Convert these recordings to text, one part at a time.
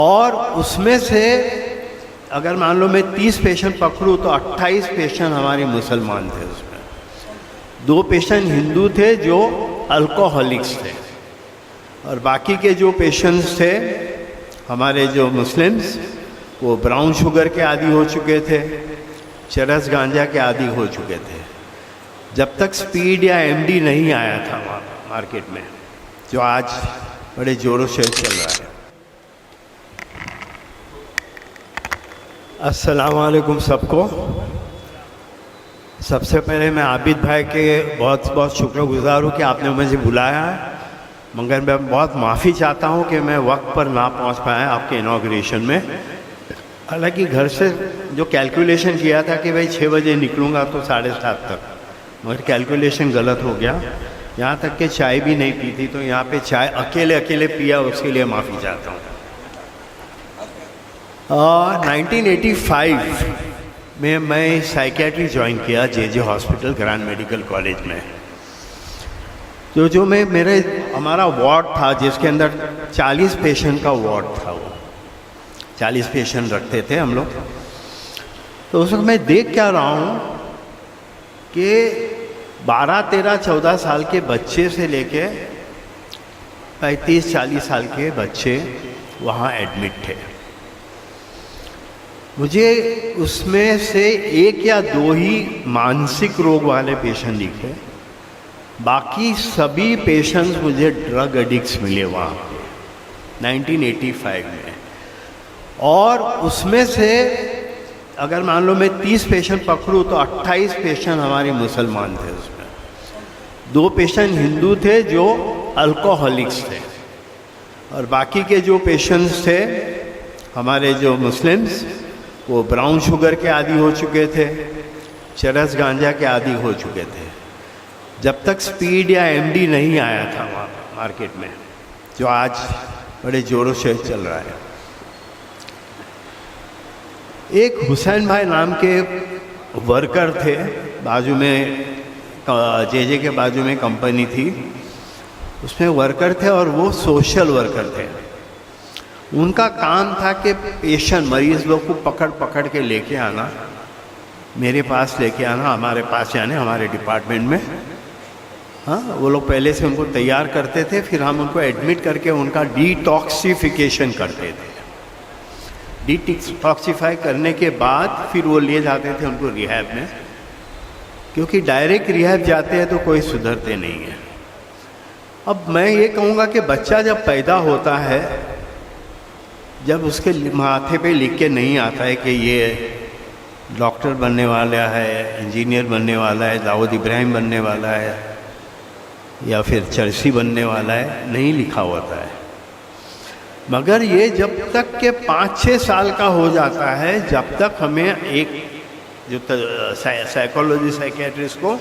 और उसमें से अगर मान लो मैं 30 पेशेंट पकड़ूँ तो 28 पेशेंट हमारे मुसलमान थे। उसमें 2 पेशेंट हिंदू थे जो अल्कोहलिक्स थे, और बाकी के जो पेशेंट्स थे हमारे जो मुस्लिम्स, वो ब्राउन शुगर के आदी हो चुके थे, चरस गांजा के आदी हो चुके थे। जब तक स्पीड या एमडी नहीं आया था मार्केट में, जो आज बड़े जोरों से चल रहा है। अस्सलाम वालेकुम सबको। सबसे पहले मैं आबिद भाई के बहुत बहुत शुक्रगुजार हूँ कि आपने मुझे बुलाया है, मगर मैं बहुत माफ़ी चाहता हूँ कि मैं वक्त पर ना पहुँच पाया आपके इनॉग्रेशन में। हालांकि घर से जो कैलकुलेशन किया था कि भाई 6 बजे निकलूँगा तो 7:30 तक, मगर कैलकुलेशन गलत हो गया। यहाँ तक कि चाय भी नहीं पी थी, तो यहाँ पे चाय अकेले पिया, उसके लिए माफ़ी चाहता हूँ। 1985 में मैं साइकियाट्री ज्वाइन किया जे हॉस्पिटल ग्रैंड मेडिकल कॉलेज में। जो हमारा वार्ड था जिसके अंदर 40 पेशेंट का वार्ड था, वो 40 पेशेंट रखते थे हम लोग। तो उस वक्त मैं देख क्या रहा हूँ कि 12, 13, 14 साल के बच्चे से लेके 35, 40 साल के बच्चे वहाँ एडमिट थे। मुझे उसमें से 1 या 2 ही मानसिक रोग वाले पेशेंट दिखे, बाकी सभी पेशेंट्स मुझे ड्रग एडिक्ट्स मिले वहाँ पे 1985 में। और उसमें से अगर मान लो मैं 30 पेशेंट पकड़ूँ तो 28 पेशेंट हमारे मुसलमान थे। उसमें 2 पेशेंट हिंदू थे जो अल्कोहलिक्स थे, और बाकी के जो पेशेंट्स थे हमारे जो मुस्लिम्स, वो ब्राउन शुगर के आदी हो चुके थे, चरस गांजा के आदी हो चुके थे। जब तक स्पीड या एमडी नहीं आया था मार्केट में, जो आज बड़े जोरों से चल रहा है। एक हुसैन भाई नाम के वर्कर थे, बाजू में जे के बाजू में कंपनी थी, उसमें वर्कर थे और वो सोशल वर्कर थे। उनका काम था कि पेशेंट मरीज़ लोग को पकड़ के लेके आना, मेरे पास लेके आना, हमारे पास यानी हमारे डिपार्टमेंट में। हाँ, वो लोग पहले से उनको तैयार करते थे, फिर हम उनको एडमिट करके उनका डिटॉक्सिफिकेशन करते थे। डिटॉक्सिफाई करने के बाद फिर वो ले जाते थे उनको रिहैब में, क्योंकि डायरेक्ट रिहैब जाते हैं तो कोई सुधरते नहीं है। अब मैं ये कहूँगा कि बच्चा जब पैदा होता है, जब उसके माथे पे लिख के नहीं आता है कि ये डॉक्टर बनने वाला है, इंजीनियर बनने वाला है, दाऊद इब्राहिम बनने वाला है, या फिर चरसी बनने वाला है, नहीं लिखा होता है। मगर ये जब तक के 5-6 साल का हो जाता है, जब तक हमें एक जो साइकोलॉजी साइकियाट्रिस्ट को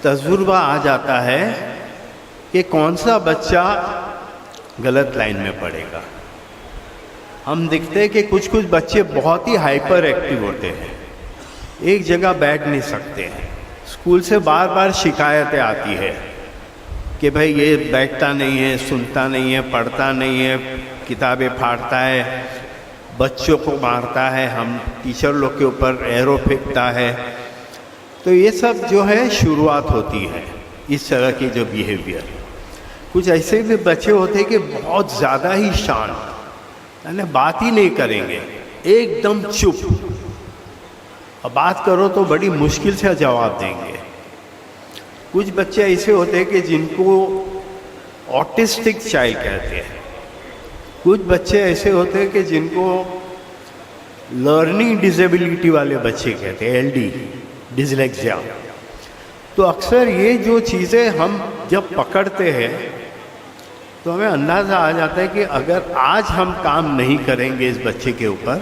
तजुर्बा आ जाता है कि कौन सा बच्चा गलत लाइन में पड़ेगा। हम देखते हैं कि कुछ बच्चे बहुत ही हाइपर एक्टिव होते हैं, एक जगह बैठ नहीं सकते हैं। स्कूल से बार शिकायतें आती है कि भाई ये बैठता नहीं है, सुनता नहीं है, पढ़ता नहीं है, किताबें फाड़ता है, बच्चों को मारता है, हम टीचर लोग के ऊपर एरो फेंकता है। तो ये सब जो है शुरुआत होती है इस तरह की जो बिहेवियर। कुछ ऐसे भी बच्चे होते हैं कि बहुत ज़्यादा ही शांत, यानी बात ही नहीं करेंगे, एकदम चुप, और बात करो तो बड़ी मुश्किल से जवाब देंगे। कुछ बच्चे ऐसे होते हैं कि जिनको ऑटिस्टिक चाइल्ड कहते हैं। कुछ बच्चे ऐसे होते हैं कि जिनको लर्निंग डिसेबिलिटी वाले बच्चे कहते हैं, LD, डिसलेक्सिया। तो अक्सर ये जो चीज़ें हम जब पकड़ते हैं तो हमें अंदाज़ा आ जाता है कि अगर आज हम काम नहीं करेंगे इस बच्चे के ऊपर,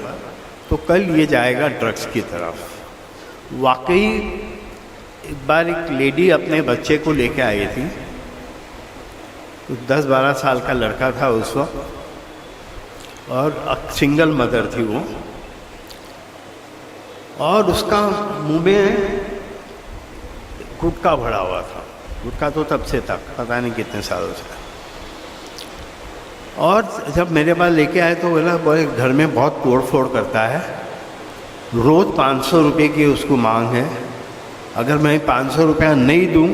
तो कल ये जाएगा ड्रग्स की तरफ। वाकई एक बार एक लेडी अपने बच्चे को लेके आई थी, तो 10-12 साल का लड़का था उस वक्त, और सिंगल मदर थी वो, और उसका मुंह में गुटखा भरा हुआ था। गुटखा तो तब से था, पता नहीं कितने सालों से। और जब मेरे पास लेके आए तो बोला बोले घर में बहुत तोड़ फोड़ करता है, रोज़ 500 रुपये की उसको मांग है, अगर मैं 500 रुपया नहीं दूं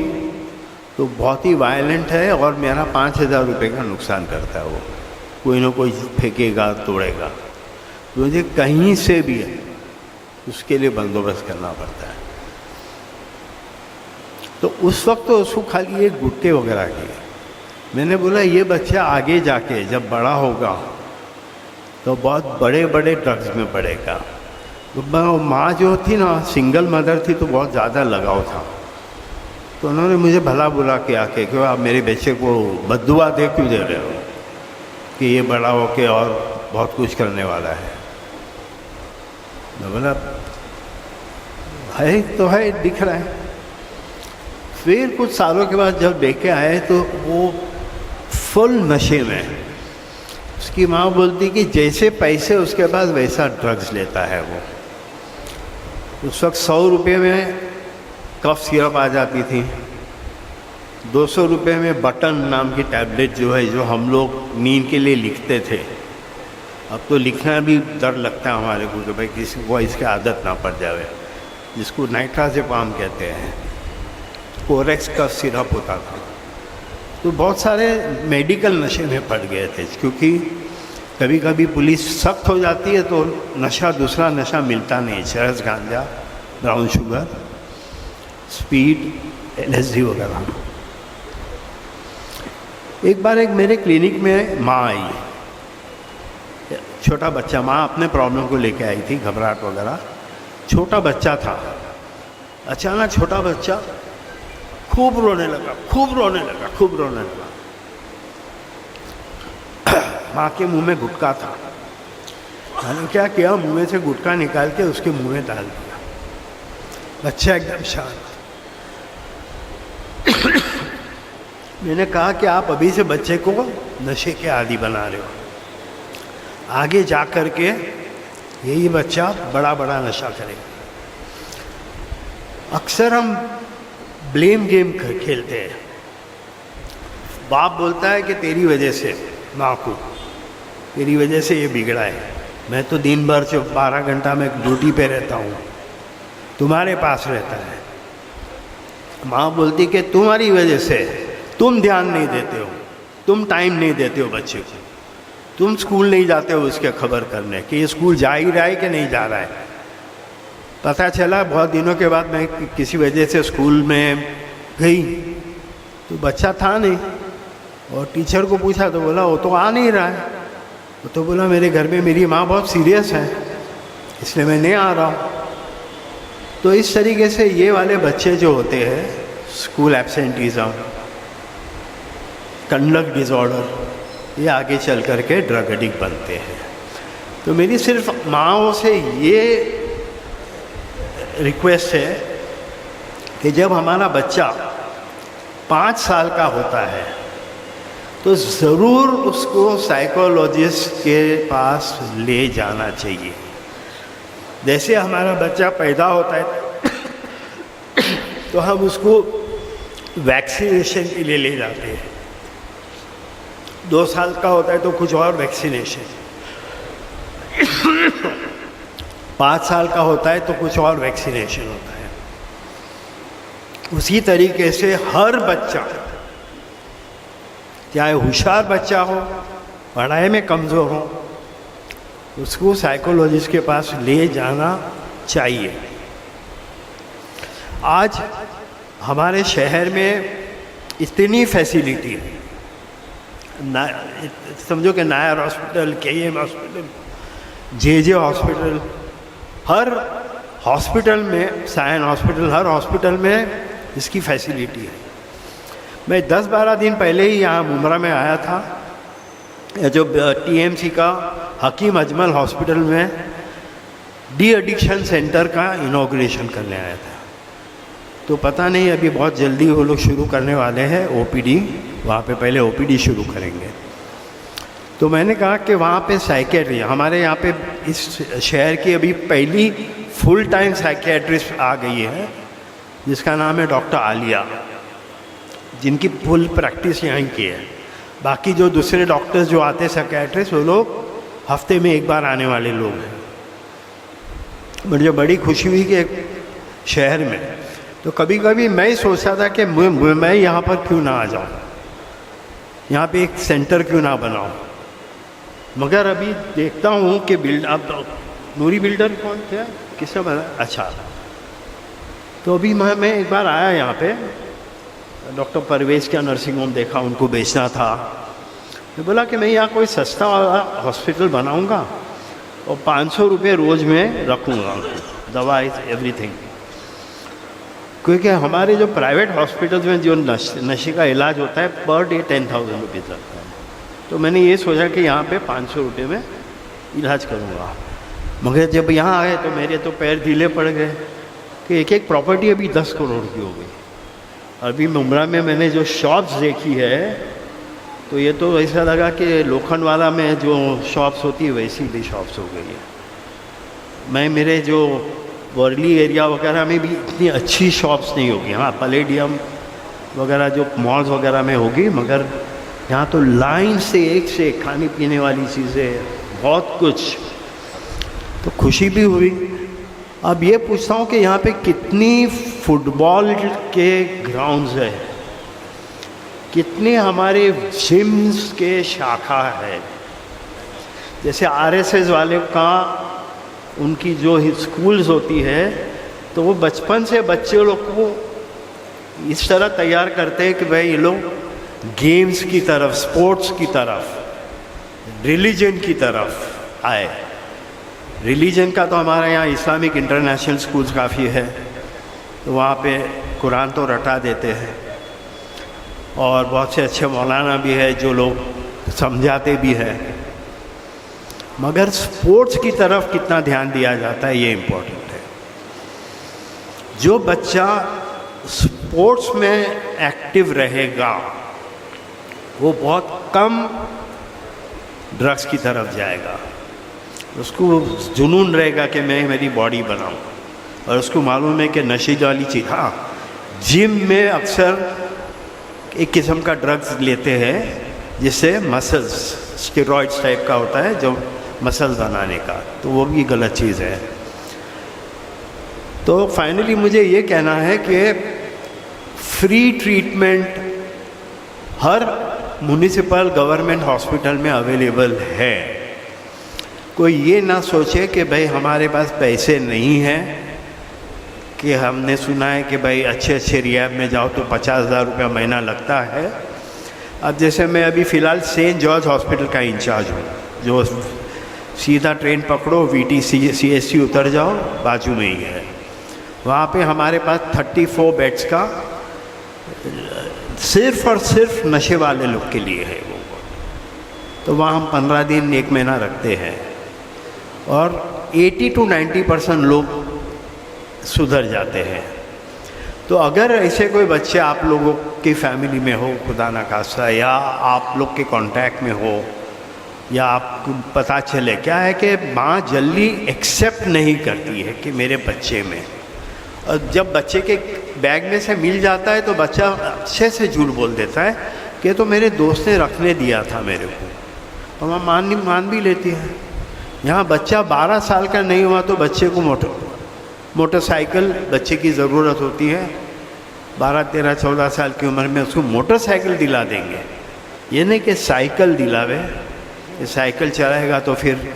तो बहुत ही वायलेंट है और मेरा 5000 रुपये का नुकसान करता है। वो कोई ना कोई फेंकेगा, तोड़ेगा, तो मुझे कहीं से भी उसके लिए बंदोबस्त करना पड़ता है। तो उस वक्त तो उसको खाली एक गुटके वगैरह की। मैंने बोला ये बच्चा आगे जाके जब बड़ा होगा तो बहुत बड़े बड़े ड्रग्स में पड़ेगा। तो माँ जो थी ना, सिंगल मदर थी, तो बहुत ज़्यादा लगाव था। तो उन्होंने मुझे भला बुला के आके कि आप मेरे बच्चे को बद्दुआ दे क्यों दे रहे हो कि ये बड़ा होके और बहुत कुछ करने वाला है। मैं बोला है तो है, दिख रहा है। फिर कुछ सालों के बाद जब देख के आए तो वो फुल नशे में। उसकी माँ बोलती कि जैसे पैसे उसके पास वैसा ड्रग्स लेता है वो। उस वक्त 100 रुपये में कफ सिरप आ जाती थी, 200 रुपये में बटन नाम की टैबलेट जो है, जो हम लोग नींद के लिए लिखते थे। अब तो लिखना भी डर लगता है हमारे को कि भाई किसी को इसकी आदत ना पड़ जाए, जिसको नाइट्राजेपाम कहते हैं। कोरेक्स का सिरप होता था। तो बहुत सारे मेडिकल नशे में पड़ गए थे, क्योंकि कभी कभी पुलिस सख्त हो जाती है तो नशा, दूसरा नशा मिलता नहीं। चरस, गांजा, ब्राउन शुगर, स्पीड, LSD वगैरह। एक बार एक मेरे क्लिनिक में माँ आई, छोटा बच्चा। माँ अपने प्रॉब्लम को लेके आई थी, घबराहट वगैरह। छोटा बच्चा था। अचानक छोटा बच्चा खूब रोने लगा, खूब रोने लगा, खूब रोने लगा। माँ के मुंह में गुटखा था। मैंने क्या किया, मुंह में से गुटखा निकाल के उसके मुंह में डाल दिया। बच्चा एकदम शांत। मैंने कहा कि आप अभी से बच्चे को नशे के आदी बना रहे हो, आगे जा कर के यही बच्चा बड़ा बड़ा नशा करेगा। अक्सर हम ब्लेम गेम खेलते हैं। बाप बोलता है कि तेरी वजह से, माँ को, तेरी वजह से ये बिगड़ा है। मैं तो दिन भर 12 घंटा में ड्यूटी पे रहता हूँ, तुम्हारे पास रहता है। माँ बोलती कि तुम्हारी वजह से, तुम ध्यान नहीं देते हो, तुम टाइम नहीं देते हो बच्चे को, तुम स्कूल नहीं जाते हो उसके खबर करने कि ये स्कूल जा ही रहा है कि नहीं जा रहा है। पता चला बहुत दिनों के बाद मैं किसी वजह से स्कूल में गई तो बच्चा था नहीं, और टीचर को पूछा तो बोला वो तो आ नहीं रहा है। वो तो बोला मेरे घर में मेरी माँ बहुत सीरियस है, इसलिए मैं नहीं आ रहा हूँ। तो इस तरीके से ये वाले बच्चे जो होते हैं, स्कूल एब्सेंटीज़म, कंडक्ट डिसऑर्डर, ये आगे चल कर के ड्रग एडिक्ट बनते हैं। तो मेरी सिर्फ माँओं से ये रिक्वेस्ट है कि जब हमारा बच्चा 5 साल का होता है तो ज़रूर उसको साइकोलॉजिस्ट के पास ले जाना चाहिए। जैसे हमारा बच्चा पैदा होता है तो हम उसको वैक्सीनेशन के लिए ले जाते हैं। 2 साल का होता है तो कुछ और वैक्सीनेशन, 5 साल का होता है तो कुछ और वैक्सीनेशन होता है। उसी तरीके से हर बच्चा, चाहे होशियार बच्चा हो, पढ़ाई में कमज़ोर हो, उसको साइकोलॉजिस्ट के पास ले जाना चाहिए। आज हमारे शहर में इतनी फैसिलिटी है, समझो कि Nair hospital, KM hospital, JJ hospital, हर हॉस्पिटल में, सायन हॉस्पिटल, हर हॉस्पिटल में इसकी फैसिलिटी है। मैं 10-12 दिन पहले ही यहाँ मुमरा में आया था, जो TMC का हकीम अजमल हॉस्पिटल में डी एडिक्शन सेंटर का इनॉग्रेशन करने आया था। तो पता नहीं, अभी बहुत जल्दी वो लोग शुरू करने वाले हैं OPD, वहाँ पे पहले OPD शुरू करेंगे। तो मैंने कहा कि वहाँ पे साइकेट्री, हमारे यहाँ पे इस शहर की अभी पहली फुल टाइम साइकेट्रिस्ट आ गई है, जिसका नाम है डॉक्टर आलिया, जिनकी फुल प्रैक्टिस यहाँ की है। बाकी जो दूसरे डॉक्टर्स जो आते साइकियाट्रिस्ट, वो लोग हफ्ते में एक बार आने वाले लोग हैं। मुझे बड़ी खुशी हुई कि एक शहर में, तो कभी कभी मैं ही सोचता था कि मैं यहाँ पर क्यों ना आ जाऊँ, यहाँ पे एक सेंटर क्यों ना बनाऊँ। मगर अभी देखता हूँ कि अब नूरी बिल्डर कौन थे, किसने बना, अच्छा, तो अभी मैं एक बार आया यहाँ पे, डॉक्टर परवेज़ का नर्सिंग होम देखा, उनको बेचना था। मैं बोला कि मैं यहाँ कोई सस्ता वाला हॉस्पिटल बनाऊँगा और 500 रुपये रोज़ में रखूँगा, दवा एवरीथिंग। क्योंकि हमारे जो प्राइवेट हॉस्पिटल्स में जो नशे का इलाज होता है पर डे 10,000 रुपीज़ लगता है। तो मैंने ये सोचा कि यहाँ पे 500 रुपये में इलाज करूँगा। मगर जब यहाँ आए तो मेरे तो पैर ढीले पड़ गए कि एक एक प्रॉपर्टी अभी 10 करोड़ की हो गई। अभी मुंब्रा में मैंने जो शॉप्स देखी है तो ये तो ऐसा लगा कि लोखंडवाला में जो शॉप्स होती है वैसी भी शॉप्स हो गई है। मैं मेरे जो वर्ली एरिया वगैरह में भी इतनी अच्छी शॉप्स नहीं होगी, हाँ पैलेडियम वगैरह जो मॉल्स वगैरह में होगी, मगर यहाँ तो लाइन से एक खाने पीने वाली चीज़ें, बहुत कुछ। तो खुशी भी हुई। अब ये पूछता हूँ कि यहाँ पे कितनी फुटबॉल के ग्राउंड्स है, कितने हमारे जिम्स के शाखा है। जैसे आरएसएस वाले का उनकी जो स्कूल्स होती है तो वो बचपन से बच्चे लोग को इस तरह तैयार करते हैं कि भाई ये लोग गेम्स की तरफ, स्पोर्ट्स की तरफ, रिलीजन की तरफ आए। रिलीजन का तो हमारे यहाँ इस्लामिक इंटरनेशनल स्कूल्स काफ़ी है, तो वहाँ पे कुरान तो रटा देते हैं और बहुत से अच्छे मौलाना भी है जो लोग समझाते भी हैं। मगर स्पोर्ट्स की तरफ कितना ध्यान दिया जाता है ये इम्पोर्टेंट है। जो बच्चा स्पोर्ट्स में एक्टिव रहेगा वो बहुत कम ड्रग्स की तरफ जाएगा। उसको जुनून रहेगा कि मैं मेरी बॉडी बनाऊं, और उसको मालूम है कि नशे वाली चीज़, हाँ जिम में अक्सर एक किस्म का ड्रग्स लेते हैं जिससे मसल्स, स्टेरॉइड्स टाइप का होता है जो मसल्स बनाने का, तो वो भी गलत चीज़ है। तो फाइनली मुझे ये कहना है कि फ्री ट्रीटमेंट हर म्युनिसिपल गवर्नमेंट हॉस्पिटल में अवेलेबल है। कोई ये ना सोचे कि भाई हमारे पास पैसे नहीं हैं, कि हमने सुना है कि भाई अच्छे अच्छे रिहैब में जाओ तो 50,000 रुपया महीना लगता है। अब जैसे मैं अभी फ़िलहाल सेंट जॉर्ज हॉस्पिटल का इंचार्ज हूँ, जो सीधा ट्रेन पकड़ो VTCSC उतर जाओ, बाजू में ही है। वहाँ पे हमारे पास 34 बेड्स का सिर्फ और सिर्फ नशे वाले लोग के लिए है वो। तो वहाँ हम 15 दिन 1 महीना रखते हैं और 80 to 90% लोग सुधर जाते हैं। तो अगर ऐसे कोई बच्चे आप लोगों की फैमिली में हो, खुदा ना खास्ता, या आप लोग के कांटेक्ट में हो, या आपको पता चले, क्या है कि माँ जल्दी एक्सेप्ट नहीं करती है कि मेरे बच्चे में, और जब बच्चे के बैग में से मिल जाता है तो बच्चा अच्छे से झूठ बोल देता है कि तो मेरे दोस्त ने रखने दिया था मेरे को, और माँ मान भी लेती है। यहाँ बच्चा 12 साल का नहीं हुआ तो बच्चे को मोटरसाइकिल बच्चे की ज़रूरत होती है। 12, 13, 14 साल की उम्र में उसको मोटरसाइकिल दिला देंगे, ये नहीं कि साइकिल दिलावे। ये साइकिल चलाएगा तो फिर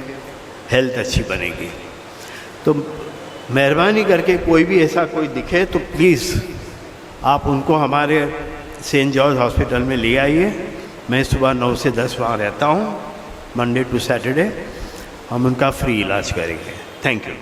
हेल्थ अच्छी बनेगी। तो मेहरबानी करके कोई भी ऐसा कोई दिखे तो प्लीज़ आप उनको हमारे सेंट जॉर्ज हॉस्पिटल में ले आइए। मैं सुबह 9 से 10 वहाँ रहता हूँ, मंडे टू सैटरडे। हम उनका फ्री इलाज करेंगे। Thank you.